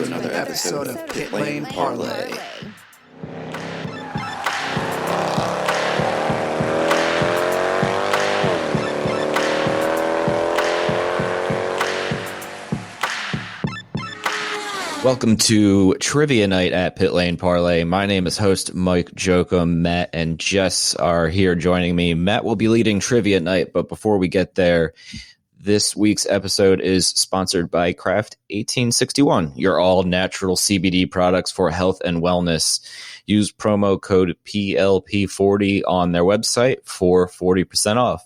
to another episode of Pit Lane Parley. Welcome to Trivia Night at Pit Lane Parley. My name is host Mike Jokum. Matt and Jess are here joining me. Matt will be leading Trivia Night, but before we get there, this week's episode is sponsored by Craft 1861, your all-natural CBD products for health and wellness. Use promo code PLP40 on their website for 40% off.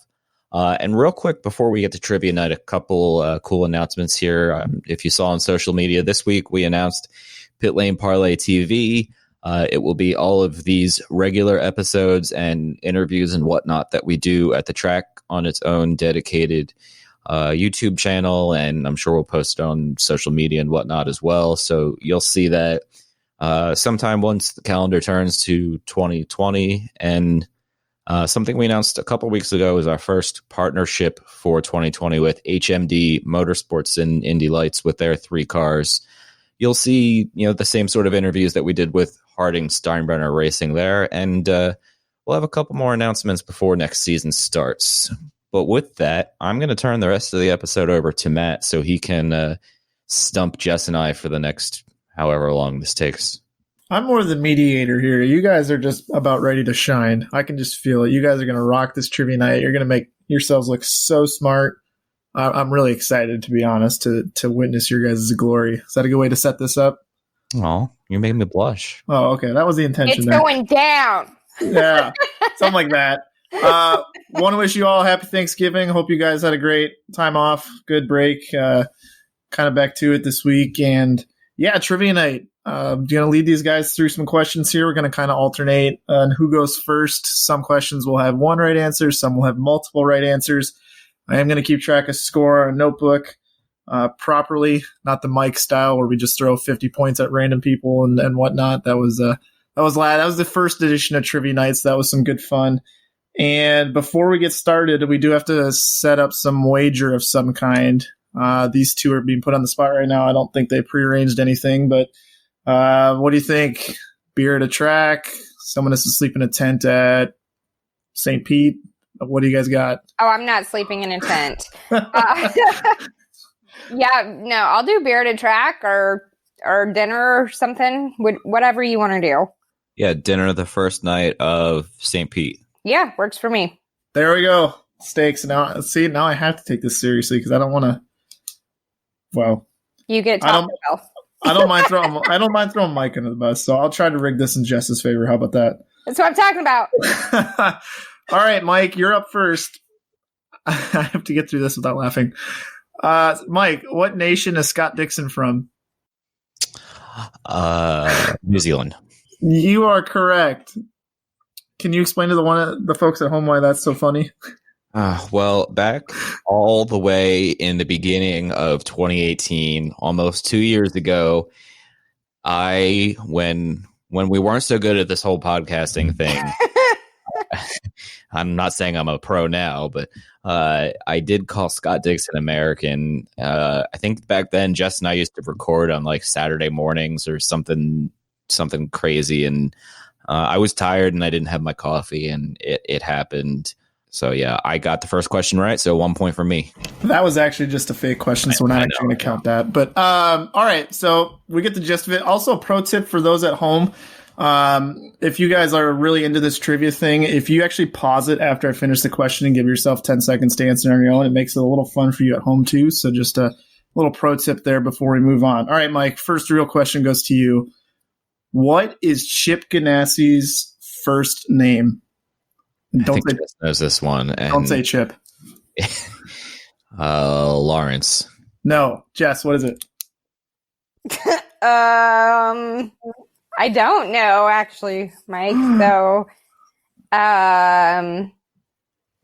And real quick, before we get to Trivia Night, a couple cool announcements here. If you saw on social media this week, we announced Pit Lane Parley TV. It will be all of these regular episodes and interviews and whatnot that we do at the track on its own dedicated YouTube channel. And I'm sure we'll post it on social media and whatnot as well. So you'll see that sometime once the calendar turns to 2020. And something we announced a couple weeks ago is our first partnership for 2020 with HMD Motorsports and Indy Lights with their 3 cars. You'll see, the same sort of interviews that we did with Harding Steinbrenner Racing there, and we'll have a couple more announcements before next season starts. But with that, I'm going to turn the rest of the episode over to Matt so he can stump Jess and I for the next however long this takes. I'm more the mediator here. You guys are just about ready to shine. I can just feel it. You guys are going to rock this trivia night. You're going to make yourselves look so smart. I'm really excited, to be honest, to witness your guys' glory. Is that a good way to set this up? Oh, you made me blush. Oh, okay. That was the intention. It's going down. Yeah, something like that. Want to wish you all a happy Thanksgiving. Hope you guys had a great time off. Good break. Kind of back to it this week. And yeah, trivia night. Going to lead these guys through some questions here. We're going to kind of alternate on who goes first. Some questions will have one right answer. Some will have multiple right answers. I am going to keep track of score on a notebook properly, not the Mike style where we just throw 50 points at random people and whatnot. That was the first edition of Trivia Nights. That was some good fun. And before we get started, we do have to set up some wager of some kind. These two are being put on the spot right now. I don't think they prearranged anything, but what do you think? Beer at a track? Someone has to sleep in a tent at St. Pete? What do you guys got? Oh, I'm not sleeping in a tent. Yeah, no, I'll do beer at a track or dinner or something. Whatever you want to do. Yeah, dinner the first night of St. Pete. Yeah, works for me. There we go. Steaks. Now I have to take this seriously because I don't want to. Well, you get Taco Bell. I don't mind throwing Mike under the bus, so I'll try to rig this in Jess's favor. How about that? That's what I'm talking about. All right, Mike, you're up first. I have to get through this without laughing. Mike, what nation is Scott Dixon from? New Zealand. You are correct. Can you explain to the folks at home why that's so funny? Well, back all the way in the beginning of 2018, almost 2 years ago, when we weren't so good at this whole podcasting thing, I'm not saying I'm a pro now, but I did call Scott Dixon American. I think back then, Jess and I used to record on like Saturday mornings or something crazy, and I was tired and I didn't have my coffee, and it happened. So, yeah, I got the first question right, so 1 point for me. That was actually just a fake question, so we're not actually going to count that. But, all right, so we get the gist of it. Also, pro tip for those at home, if you guys are really into this trivia thing, if you actually pause it after I finish the question and give yourself 10 seconds to answer on your own, it makes it a little fun for you at home, too. So just a little pro tip there before we move on. All right, Mike, first real question goes to you. What is Chip Ganassi's first name? I think Jess knows this one. And don't say Chip. Lawrence. No. Jess, what is it? I don't know, actually, Mike. So,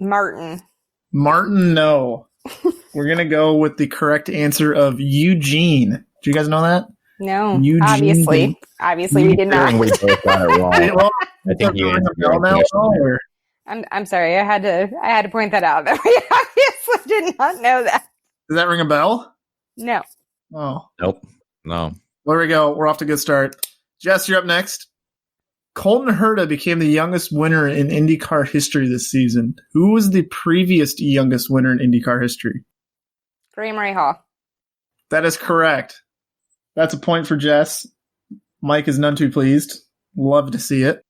Martin. Martin, no. We're going to go with the correct answer of Eugene. Do you guys know that? No, Eugene. Obviously we did not. We both got it wrong. Well, I think you answered the now. right question. I'm sorry. I had to point that out. That we obviously did not know that. Does that ring a bell? No. Oh. Nope. No. There we go. We're off to a good start. Jess, you're up next. Colton Herta became the youngest winner in IndyCar history this season. Who was the previous youngest winner in IndyCar history? Graham Rahal. That is correct. That's a point for Jess. Mike is none too pleased. Love to see it.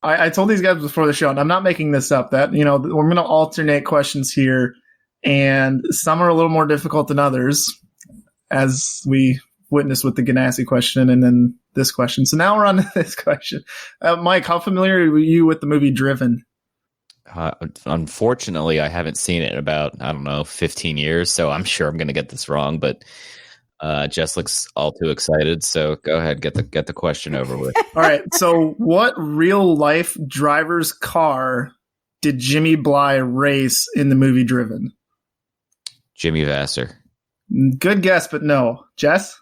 I told these guys before the show, and I'm not making this up, that we're going to alternate questions here, and some are a little more difficult than others, as we witnessed with the Ganassi question and then this question. So now we're on to this question. Mike, how familiar were you with the movie Driven? Unfortunately, I haven't seen it in about, 15 years, so I'm sure I'm going to get this wrong, but Jess looks all too excited, so go ahead, get the question over with. All right, so what real-life driver's car did Jimmy Bly race in the movie Driven? Jimmy Vasser. Good guess, but no. Jess?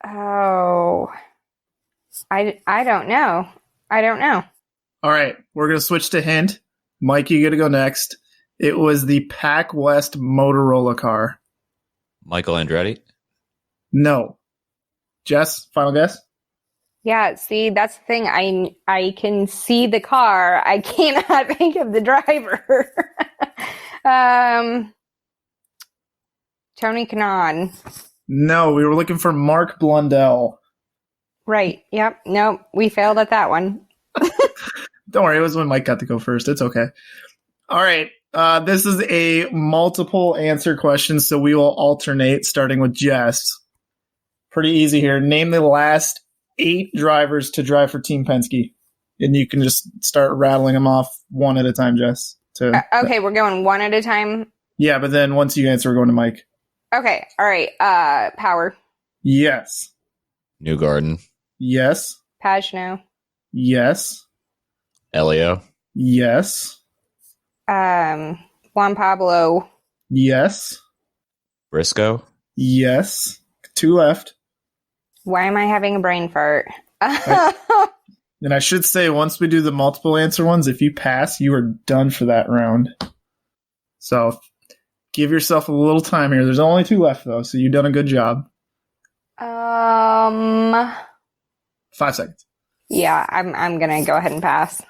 Oh, I don't know. All right, we're going to switch to hint. Mike, you got to go next. It was the Pac West Motorola car. Michael Andretti? No. Jess, final guess? Yeah, see, that's the thing. I can see the car. I cannot think of the driver. Tony Kanaan. No, we were looking for Mark Blundell. Right. Yep. Nope. We failed at that one. Don't worry, it was when Mike got to go first. It's okay. All right. This is a multiple answer question, so we will alternate, starting with Jess. Pretty easy here. Name the last 8 drivers to drive for Team Penske. And you can just start rattling them off one at a time, Jess. Okay, we're going one at a time. Yeah, but then once you answer, we're going to Mike. Okay. All right. Power. Yes. Newgarden. Yes. Pagano. Yes. Elio. Yes. Juan Pablo. Yes. Briscoe. Yes. 2 left. Why am I having a brain fart? And I should say, once we do the multiple answer ones, if you pass, you are done for that round. So give yourself a little time here. There's only 2 left, though, so you've done a good job. 5 seconds. Yeah, I'm gonna go ahead and pass.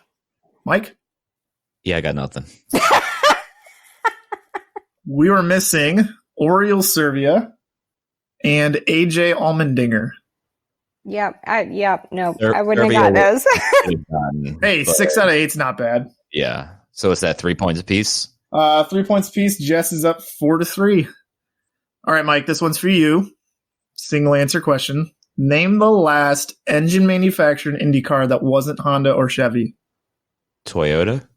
Mike? Yeah, I got nothing. We were missing Oriol Servia and AJ Allmendinger. Yep. Nope. There- I wouldn't there have be got a- those. Hey, 6 out of 8's not bad. Yeah. So is that 3 points apiece? 3 points apiece. Jess is up 4-3. All right, Mike, this one's for you. Single answer question. Name the last engine manufacturer in IndyCar that wasn't Honda or Chevy. Toyota?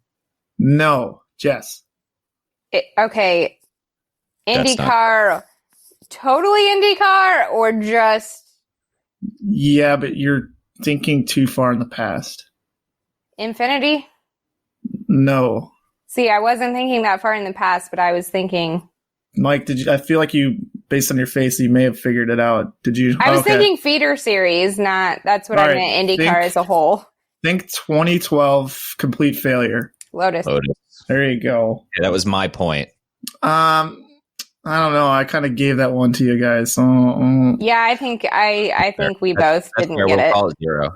No. Jess. Okay. That's IndyCar, totally IndyCar, or just Yeah, but you're thinking too far in the past. Infinity? No. See, I wasn't thinking that far in the past, but I was thinking. Mike, I feel like you, based on your face, you may have figured it out. Did you? I was Okay. thinking feeder series, that's what All I right, meant, IndyCar think- as a whole. Think 2012 complete failure. Lotus. There you go. Yeah, that was my point. I don't know. I kind of gave that one to you guys. So, Yeah, I think we both That's didn't fair. get We'll it. call it 0.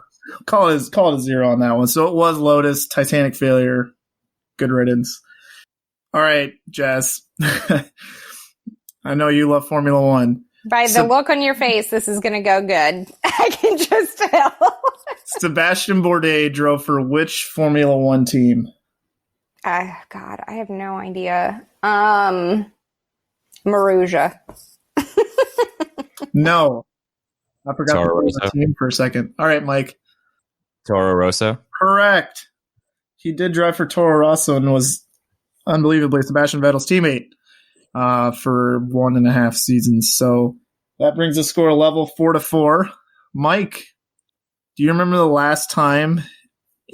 call it a 0 on that one. So it was Lotus, Titanic failure. Good riddance. All right, Jess. I know you love Formula One. By the look on your face, this is going to go good. I can just tell. Sebastian Bourdais drove for which Formula One team? God, I have no idea. Marussia. No. I forgot Toro the name of the Rosso. team for a second. All right, Mike. Toro Rosso? Correct. He did drive for Toro Rosso and was unbelievably Sebastian Vettel's teammate for 1.5 seasons. So that brings the score level 4-4. Mike, do you remember the last time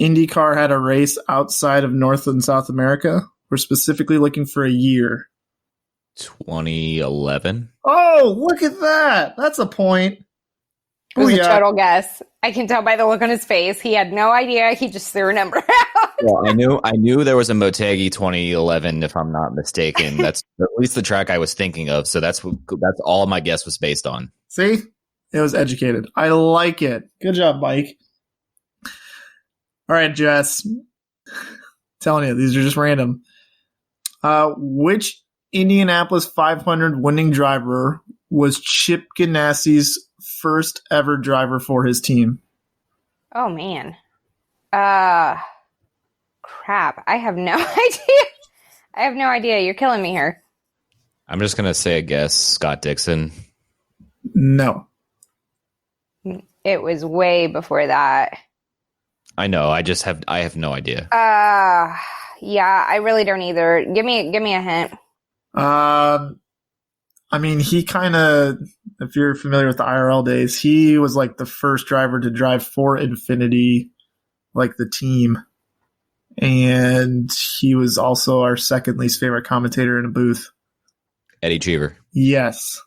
IndyCar had a race outside of North and South America? We're specifically looking for a year. 2011? Oh, look at that. That's a point. It was a Booyah. total guess. I can tell by the look on his face. He had no idea. He just threw a number out. Well, I knew there was a Motegi 2011, if I'm not mistaken. That's at least the track I was thinking of. So that's all my guess was based on. See? It was educated. I like it. Good job, Mike. All right, Jess. Telling you, these are just random. Which Indianapolis 500 winning driver was Chip Ganassi's first ever driver for his team? Oh, man. Crap. I have no idea. I have no idea. You're killing me here. I'm just going to say a guess. Scott Dixon. No. It was way before that. I know. I have no idea. Yeah, I really don't either. Give me a hint. I mean, he kind of, if you're familiar with the IRL days, he was like the first driver to drive for Infinity, like the team. And he was also our second least favorite commentator in a booth. Eddie Cheever. Yes.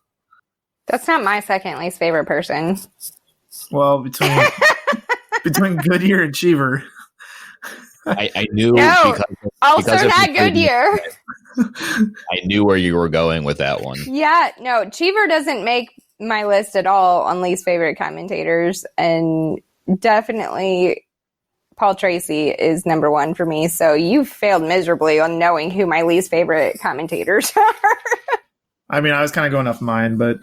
That's not my second least favorite person. Well, between Goodyear and Cheever. I knew No, because also of not Goodyear. I knew where you were going with that one. Yeah, no, Cheever doesn't make my list at all on least favorite commentators, and definitely Paul Tracy is number one for me. So you failed miserably on knowing who my least favorite commentators are. I mean, I was kind of going off mine, but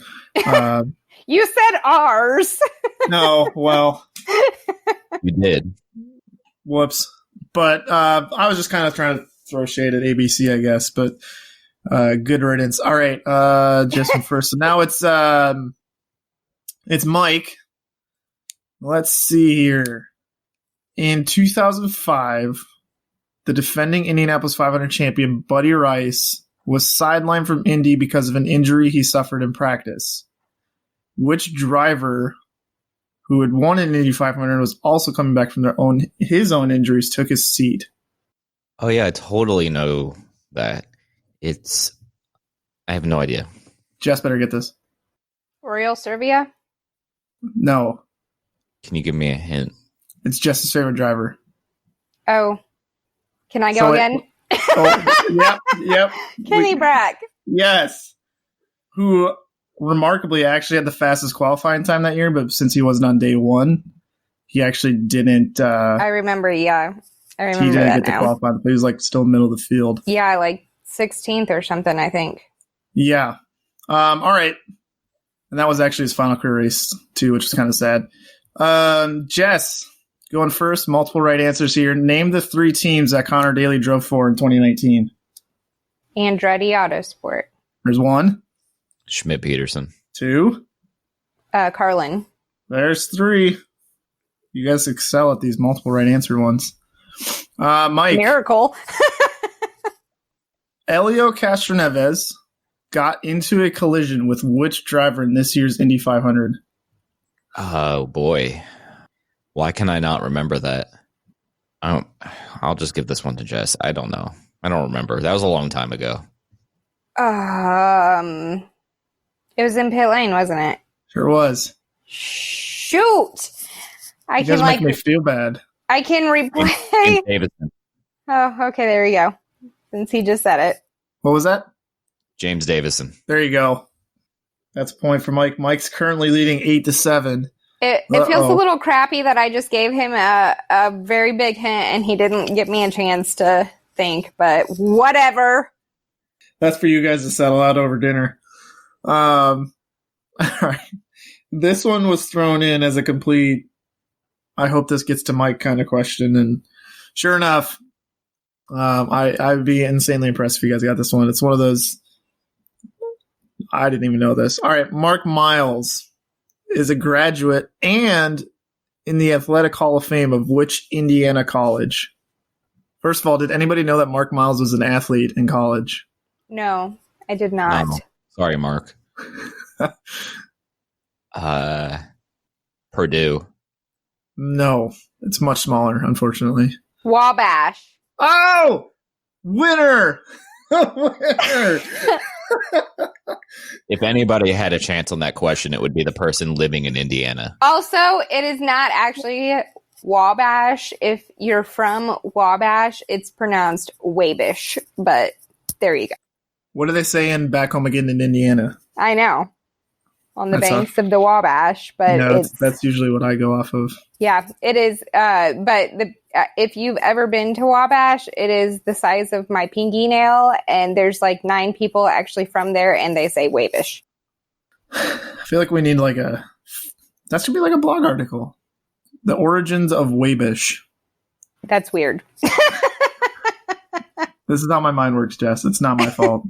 you said ours. no, well, You did. whoops. But I was just kind of trying to throw shade at ABC, I guess. But good riddance. All right, Justin first. So now it's Mike. Let's see here. In 2005, the defending Indianapolis 500 champion Buddy Rice was sidelined from Indy because of an injury he suffered in practice. Which driver who had won an Indy 500 and was also coming back from his own injuries took his seat? Oh yeah, I totally know that. I have no idea. Jess better get this. Oriol Servia? No, Can you give me a hint? it's Jess's favorite driver. Oh. Can I go again? Yep. Kenny Brack. Yes. Who remarkably actually had the fastest qualifying time that year, but since he wasn't on day one, he actually didn't. I remember, yeah. I remember he didn't that get to now. qualify, but he was like still middle of the field. Yeah, like 16th or something, I think. Yeah. All right. And that was actually his final career race too, which was kind of sad. Jess, going first, multiple right answers here. Name the three teams that Connor Daly drove for in 2019. Andretti Autosport. There's one. Schmidt Peterson. Two. Carlin. There's three. You guys excel at these multiple right answer ones. Mike. Miracle. Elio Castroneves got into a collision with which driver in this year's Indy 500? Oh boy. Why can I not remember that? I'll just give this one to Jess. I don't know. I don't remember. That was a long time ago. It was in pit lane, wasn't it? Sure was. Shoot! You guys make me feel bad. I can replay. James Davison. Oh, okay, there we go. Since he just said it. What was that? James Davison. There you go. That's a point for Mike. Mike's currently leading 8-7. It feels a little crappy that I just gave him a very big hint and he didn't give me a chance to think, but whatever. That's for you guys to settle out over dinner. All right. This one was thrown in as a complete, I hope this gets to Mike kind of question. And sure enough, I'd be insanely impressed if you guys got this one. It's one of those, I didn't even know this. All right. Mark Miles is a graduate and in the Athletic Hall of Fame of which Indiana college? First of all, did anybody know that Mark Miles was an athlete in college? No, I did not. No. Sorry, Mark. Purdue. No, it's much smaller, unfortunately. Wabash. Oh, winner! Winner! If anybody had a chance on that question, it would be the person living in Indiana. Also, it is not actually Wabash. If you're from Wabash, it's pronounced Wabish, but there you go. What are they saying back home again in Indiana? I know. On the That's banks of the Wabash, but no, that's usually what I go off of. Yeah, it is. But if you've ever been to Wabash, it is the size of my pinky nail, and there's like 9 people actually from there, and they say Wabish. I feel like we need that should be like a blog article. The origins of Wabish. That's weird. This is how my mind works, Jess. It's not my fault.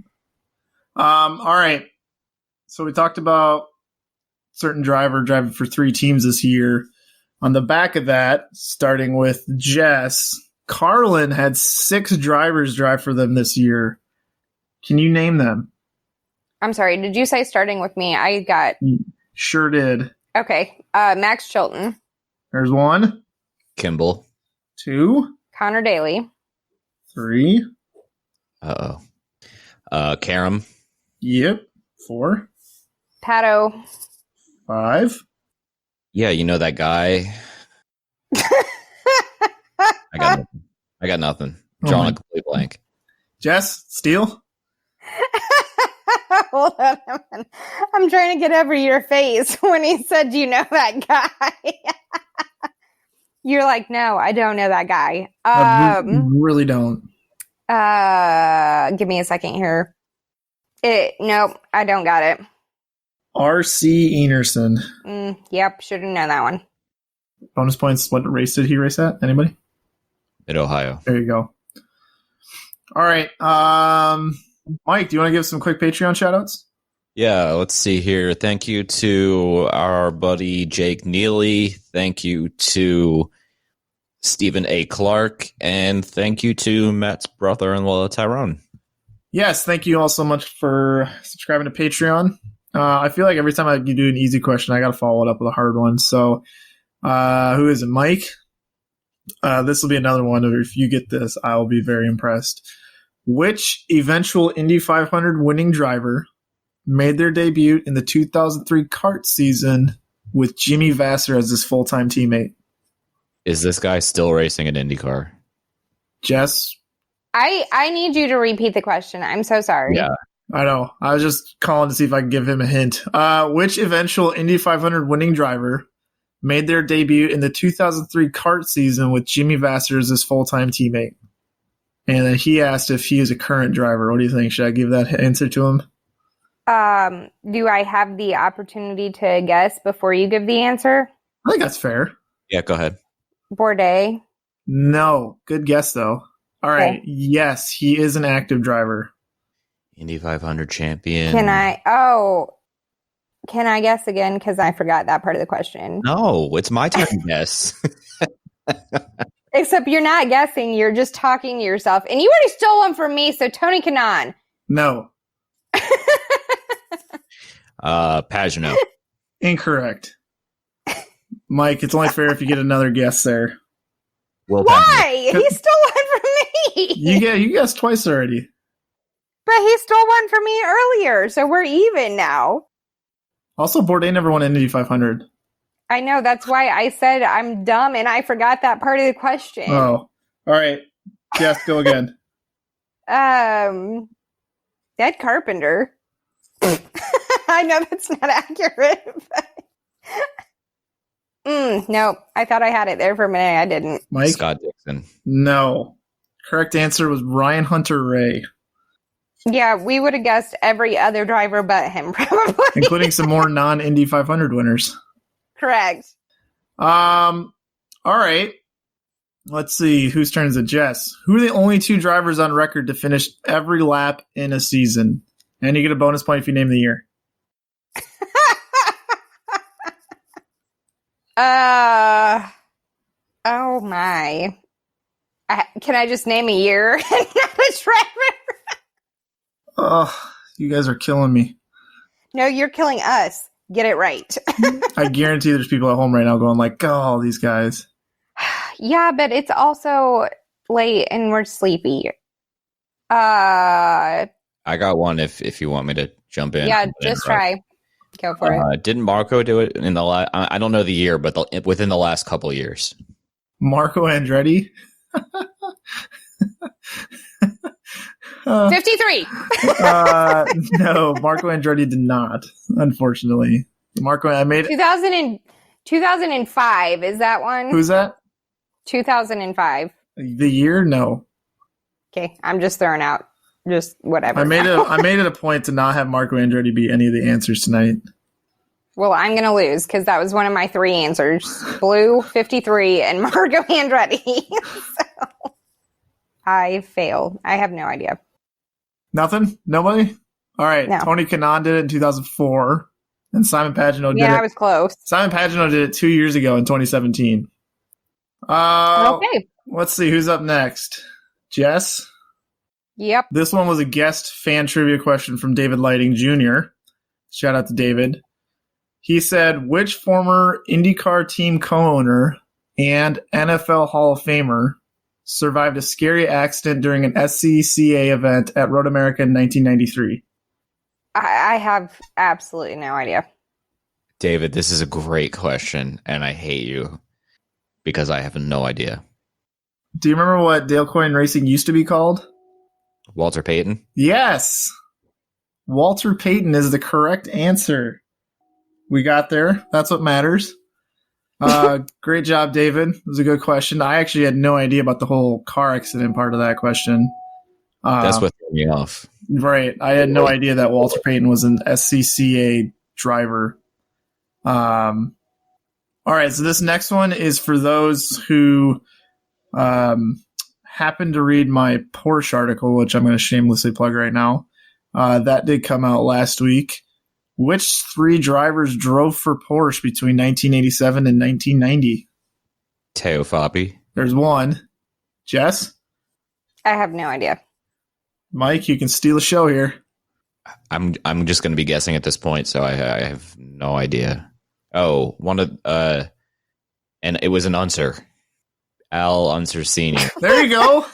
All right. So we talked about certain driver driving for 3 teams this year. On the back of that, starting with Jess, Carlin had 6 drivers drive for them this year. Can you name them? I'm sorry. Did you say starting with me? I got... Sure did. Okay. Max Chilton. There's 1. Kimball. 2. Connor Daly. 3. Karam. Yep. 4. Pato. 5. Yeah, you know that guy. I got nothing. Drawing a complete blank. Jess, Steele? Hold on. I'm trying to get over your face when he said, you know that guy. You're like, no, I don't know that guy. I really don't. Give me a second here. Nope, I don't got it. R.C. Enerson. Yep, should have known that one. Bonus points. What race did he race at? Anybody? In Ohio. There you go. All right. Mike, do you want to give some quick Patreon shout-outs? Yeah, let's see here. Thank you to our buddy Jake Neely. Thank you to Stephen A. Clark. And thank you to Matt's brother-in-law, Tyrone. Yes, thank you all so much for subscribing to Patreon. I feel like every time I do an easy question, I got to follow it up with a hard one. So, who is it, Mike? This will be another one. If you get this, I will be very impressed. Which eventual Indy 500 winning driver made their debut in the 2003 kart season with Jimmy Vasser as his full-time teammate? Is this guy still racing an Indycar? Jess? I need you to repeat the question. I'm so sorry. Yeah. I know. I was just calling to see if I could give him a hint. Which eventual Indy 500 winning driver made their debut in the 2003 kart season with Jimmy Vasser as his full-time teammate? And then he asked if he is a current driver. What do you think? Should I give that answer to him? Do I have the opportunity to guess before you give the answer? I think that's fair. Yeah, go ahead. Bourdais. No. Good guess, though. All right. Okay. Yes, he is an active driver. Indy 500 champion. Can I guess again? Because I forgot that part of the question. No, it's my turn to guess. Except you're not guessing. You're just talking to yourself. And you already stole one from me, so Tony Kanaan. No. Pagano. Incorrect. Mike, it's only fair if you get another guess there. Will Why? He stole one from me. You guessed twice already. But he stole one from me earlier, so we're even now. Also, Bourdais never won an Indy 500. I know, that's why I said I'm dumb and I forgot that part of the question. Oh. All right. Jess, go again. Ed Carpenter. I know that's not accurate. But... no, I thought I had it there for a minute. I didn't. Mike? Scott Dixon. No. Correct answer was Ryan Hunter-Reay. Yeah, we would have guessed every other driver but him, probably. Including some more non-Indy 500 winners. Correct. All right. Let's see. Whose turn is it? Jess. Who are the only 2 drivers on record to finish every lap in a season? And you get a bonus point if you name the year. Oh my. Can I just name a year and not a driver? Oh, you guys are killing me. No, you're killing us. Get it right. I guarantee there's people at home right now going like, oh, these guys. Yeah, but it's also late and we're sleepy. I got one if you want me to jump in. Yeah, just try. Go for it. Didn't Marco do it in the last... I don't know the year, but within the last couple of years. Marco Andretti. 53. No, Marco Andretti did not, unfortunately. I made 2005, is that one? Who's that? 2005. The year? No. Okay, I'm just throwing out just whatever. I made it a point to not have Marco Andretti be any of the answers tonight. Well, I'm going to lose because that was one of my 3 answers. Blue, 53, and Marco Andretti. So I failed. I have no idea. Nothing? Nobody? All right. No. Tony Kanaan did it in 2004, and Simon Pagino did it. Yeah, I was close. Simon Pagino did it 2 years ago in 2017. Okay. Let's see who's up next. Jess? Yep. This one was a guest fan trivia question from David Lighting Jr. Shout out to David. He said, which former IndyCar team co-owner and NFL Hall of Famer survived a scary accident during an SCCA event at Road America in 1993? I have absolutely no idea. David, this is a great question, and I hate you because I have no idea. Do you remember what Dale Coyne Racing used to be called? Walter Payton? Yes. Walter Payton is the correct answer. We got there. That's what matters. Great job, David. It was a good question. I actually had no idea about the whole car accident part of that question. That's what threw me off. Right. I had no idea that Walter Payton was an SCCA driver. All right. So this next one is for those who happened to read my Porsche article, which I'm going to shamelessly plug right now. That did come out last week. Which 3 drivers drove for Porsche between 1987 and 1990? Teo Fabi. There's one. Jess? I have no idea. Mike, you can steal a show here. I'm just going to be guessing at this point, so I have no idea. Oh, one of and it was an Unser. Al Unsersini. There you go.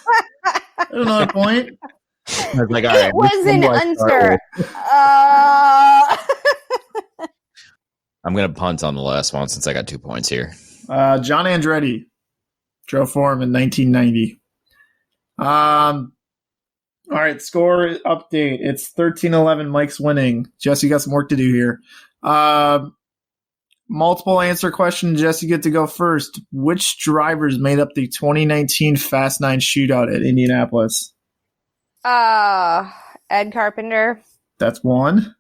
There's another point. I was like, all right, It was an Unser. I'm going to punt on the last one since I got 2 points here. John Andretti drove for him in 1990. All right, score update. It's 13-11. Mike's winning. Jess, you got some work to do here. Multiple answer question. Jess, you get to go first. Which drivers made up the 2019 Fast 9 shootout at Indianapolis? Ed Carpenter. That's 1.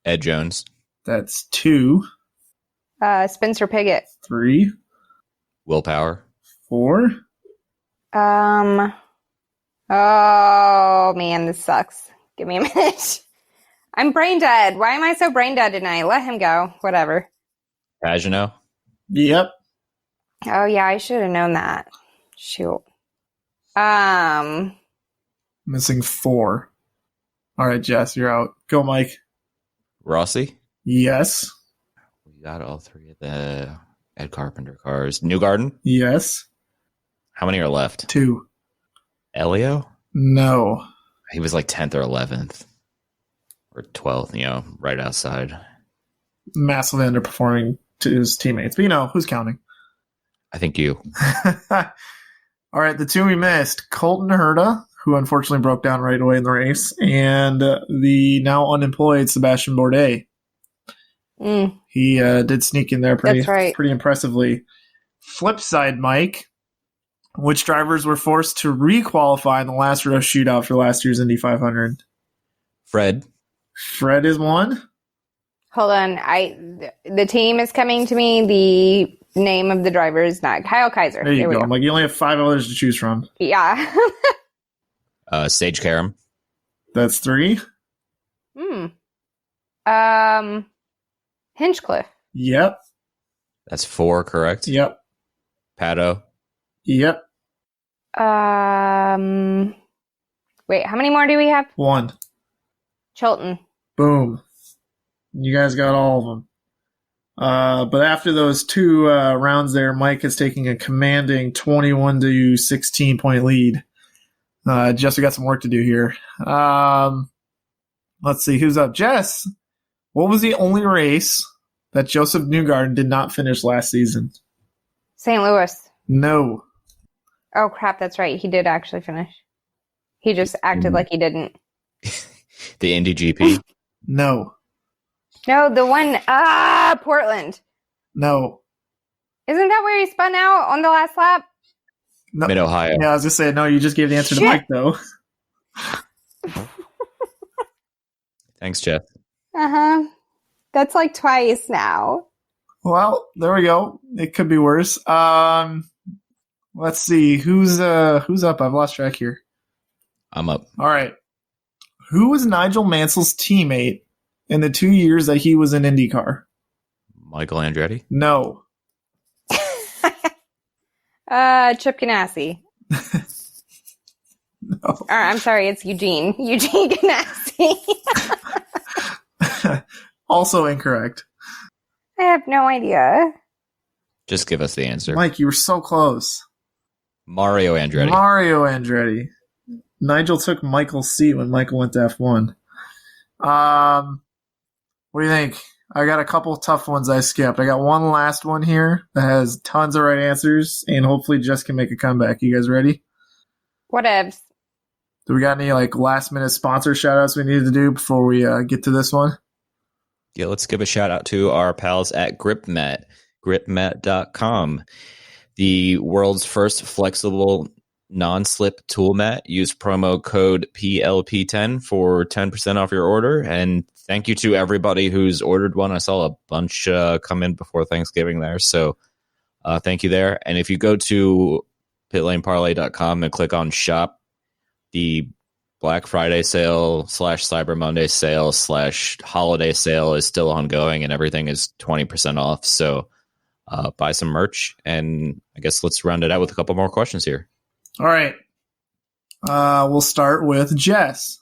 Ed Jones. That's 2. Spencer Pigot. 3. Willpower. 4. Oh man, this sucks. Give me a minute. I'm brain dead. Why am I so brain dead tonight? Let him go. Whatever. Pagano. Yep. Oh yeah, I should have known that. Shoot. Missing 4. All right, Jess, you're out. Go, Mike. Rossi. Yes. We got all 3 of the Ed Carpenter cars. Newgarden. Yes. How many are left? 2. Elio? No. He was like 10th or 11th. Or 12th, right outside. Massively underperforming to his teammates. But, who's counting? I think you. All right, the 2 we missed. Colton Herta, who unfortunately broke down right away in the race, and the now unemployed Sebastian Bourdais. He did sneak in there pretty impressively. Flip side, Mike. Which drivers were forced to re-qualify in the last row shootout for last year's Indy 500? Fred. Fred is 1. Hold on. The team is coming to me. The name of the driver is not Kyle Kaiser. There you go. I'm like, you only have 5 others to choose from. Yeah. Sage Karam. That's 3. Hinchcliffe. Yep. That's 4, correct? Yep. Pato. Yep. Wait, how many more do we have? 1. Chilton. Boom. You guys got all of them. But after those 2 rounds there, Mike is taking a commanding 21 to 16 point lead. Jess, we got some work to do here. Let's see who's up. Jess, what was the only race that Joseph Newgarden did not finish last season? St. Louis. No. Oh, crap. That's right. He did actually finish. He just acted like he didn't. The Indy GP? No. No, the one, Portland. No. Isn't that where he spun out on the last lap? No. Mid-Ohio. Yeah, I was going to say, no, you just gave the answer to Shit. Mike, though. Thanks, Jeff. Uh-huh. That's like twice now. Well, there we go. It could be worse. Let's see. Who's up? I've lost track here. I'm up. All right. Who was Nigel Mansell's teammate in the 2 years that he was in IndyCar? Michael Andretti? No. Chip Ganassi. No. I'm sorry, it's Eugene. Eugene Ganassi. Also incorrect. I have no idea. Just give us the answer. Mike, you were so close. Mario Andretti. Mario Andretti. Nigel took Michael's seat when Michael went to F1. What do you think? I got a couple tough ones I skipped. I got one last one here that has tons of right answers, and hopefully Jess can make a comeback. You guys ready? Whatevs. Do we got any last minute sponsor shout outs we need to do before we get to this one? Yeah, let's give a shout out to our pals at GripMat, gripmat.com, the world's first flexible non-slip tool mat. Use promo code PLP10 for 10% off your order. And thank you to everybody who's ordered one. I saw a bunch come in before Thanksgiving there. So thank you there. And if you go to pitlaneparley.com and click on shop, the Black Friday sale / Cyber Monday sale / holiday sale is still ongoing, and everything is 20% off. So buy some merch, and I guess let's round it out with a couple more questions here. All right. We'll start with Jess.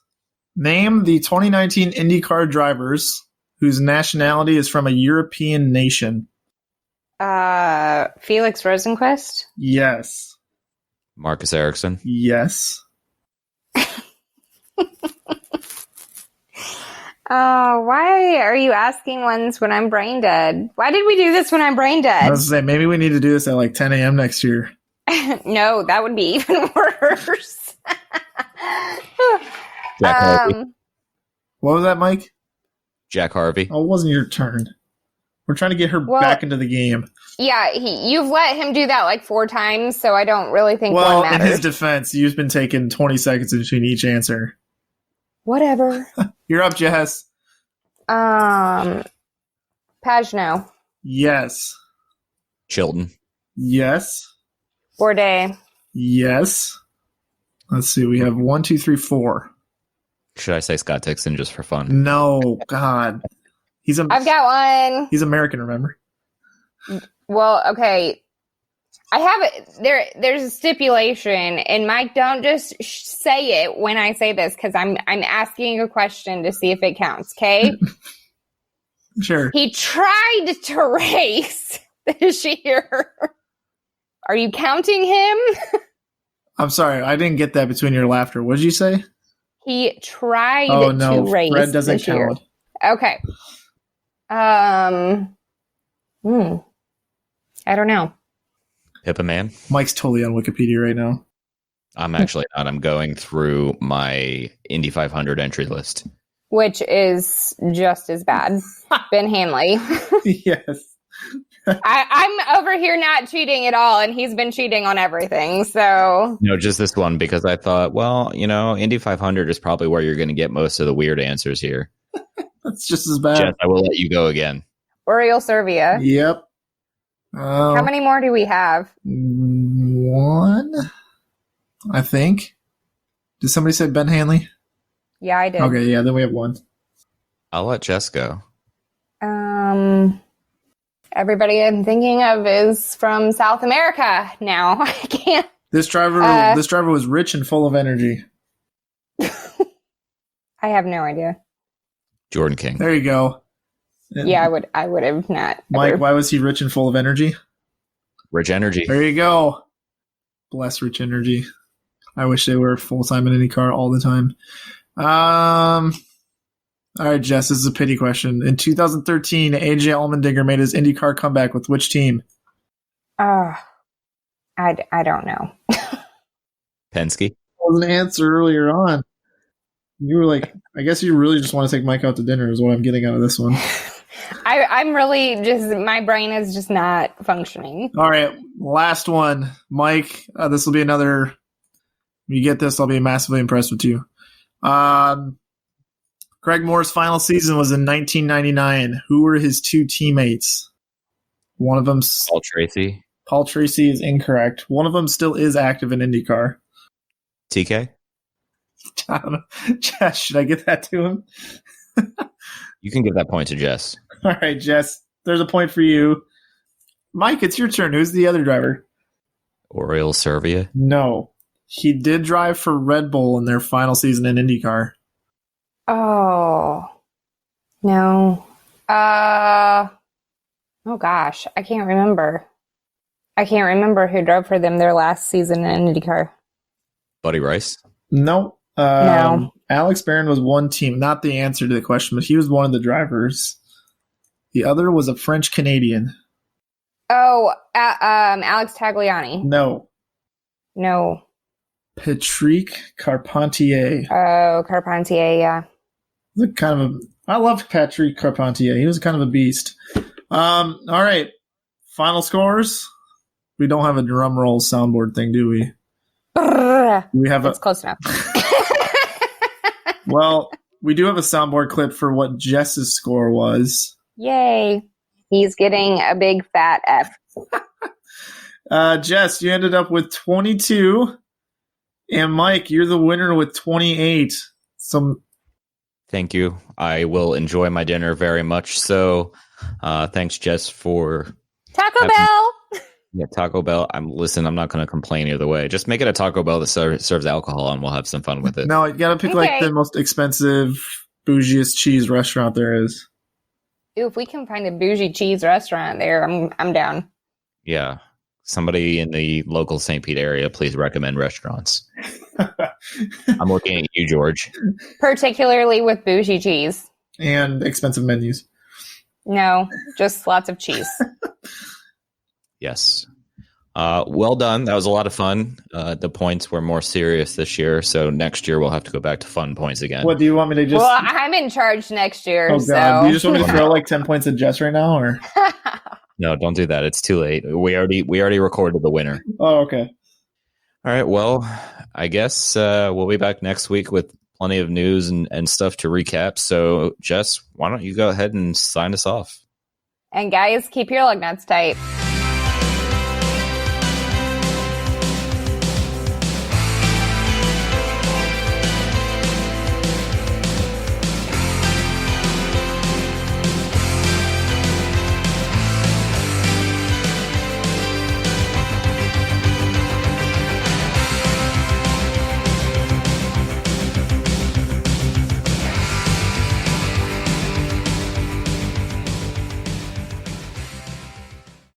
Name the 2019 IndyCar drivers whose nationality is from a European nation. Felix Rosenquist? Yes. Marcus Ericsson. Yes. Why are you asking ones when I'm brain dead? Why did we do this when I'm brain dead? I was saying maybe we need to do this at 10 a.m. next year. No, that would be even worse. Jack Harvey. What was that, Mike? Jack Harvey. Oh, it wasn't your turn. We're trying to get her back into the game. Yeah, you've let him do that 4 times, so I don't really think one Well, matters. in his defense, you've been taking 20 seconds between each answer. Whatever. You're up, Jess. Pagano. Yes. Chilton. Yes. Bourdais. Yes. Let's see. We have 1, 2, 3, 4. Should I say Scott Dixon just for fun? No, God. I've got one. He's American, remember? Well, okay. I have it. There's a stipulation, and Mike, don't just say it when I say this because I'm asking a question to see if it counts. Okay. Sure. He tried to race this year. Are you counting him? I'm sorry. I didn't get that between your laughter. What did you say? He tried no, to race Fred doesn't this year. count. Okay. I don't know. Pippa Man. Mike's totally on Wikipedia right now. I'm actually not. I'm going through my Indy 500 entry list. Which is just as bad. Ben Hanley. Yes. I'm over here not cheating at all, and he's been cheating on everything, so... No, just this one, because I thought, well, Indy 500 is probably where you're going to get most of the weird answers here. That's just as bad. Jess, I will let you go again. Oriol Servia. Yep. How many more do we have? 1, I think. Did somebody say Ben Hanley? Yeah, I did. Okay, yeah, then we have 1. I'll let Jess go. Everybody I'm thinking of is from South America now. I can't. This driver was rich and full of energy. I have no idea. Jordan King. There you go. Yeah, I would have not. Mike, ever. why was he rich and full of energy? Rich Energy. There you go. Bless Rich Energy. I wish they were full-time in IndyCar all the time. All right, Jess, this is a pity question. In 2013, AJ Allmendinger made his IndyCar comeback with which team? I I don't know. Penske. Was an answer earlier on. You were like, I guess you really just want to take Mike out to dinner is what I'm getting out of this one. I'm really just, my brain is just not functioning. All right, last one. Mike, this will be another, if you get this, I'll be massively impressed with you. Greg Moore's final season was in 1999. Who were his two teammates? One of them, Paul Tracy. Paul Tracy, is incorrect. One of them still is active in IndyCar. TK? I don't know. Jess, should I get that to him? You can give that point to Jess. All right, Jess, there's a point for you. Mike, it's your turn. Who's the other driver? Oriol Servia. No. He did drive for Red Bull in their final season in IndyCar. Oh, no. Oh gosh, I can't remember. I can't remember who drove for them their last season in IndyCar. Buddy Rice. No. No. Alex Barron was one team. Not the answer to the question, but he was one of the drivers. The other was a French Canadian. Oh, Alex Tagliani. No. No. Patrick Carpentier. Oh, Carpentier, yeah. I loved Patrick Carpentier. He was kind of a beast. All right. Final scores. We don't have a drum roll soundboard thing, do we? We have It's close enough. Well, we do have a soundboard clip for what Jess's score was. Yay. He's getting a big fat F. Jess, you ended up with 22. And Mike, you're the winner with 28. Thank you. I will enjoy my dinner very much. So thanks, Jess, for Taco Bell. Yeah, Taco Bell. I'm not going to complain either way. Just make it a Taco Bell that serves alcohol, and we'll have some fun with it. No, you got to pick like the most expensive, bougiest cheese restaurant there is. Ooh, if we can find a bougie cheese restaurant there, I'm down. Yeah, somebody in the local St. Pete area, please recommend restaurants. I'm looking at you, George. Particularly with bougie cheese. And expensive menus. No, just lots of cheese. Yes. Well done. That was a lot of fun. The points were more serious this year, so next year we'll have to go back to fun points again. What do you want me to just? Well, I'm in charge next year. Oh God! So. Do you just want me to throw like 10 points at Jess right now, or? No, don't do that. It's too late. We already recorded the winner. Oh, okay. All right. Well, I guess we'll be back next week with plenty of news and stuff to recap. So, Jess, why don't you go ahead and sign us off? And guys, keep your lug nuts tight.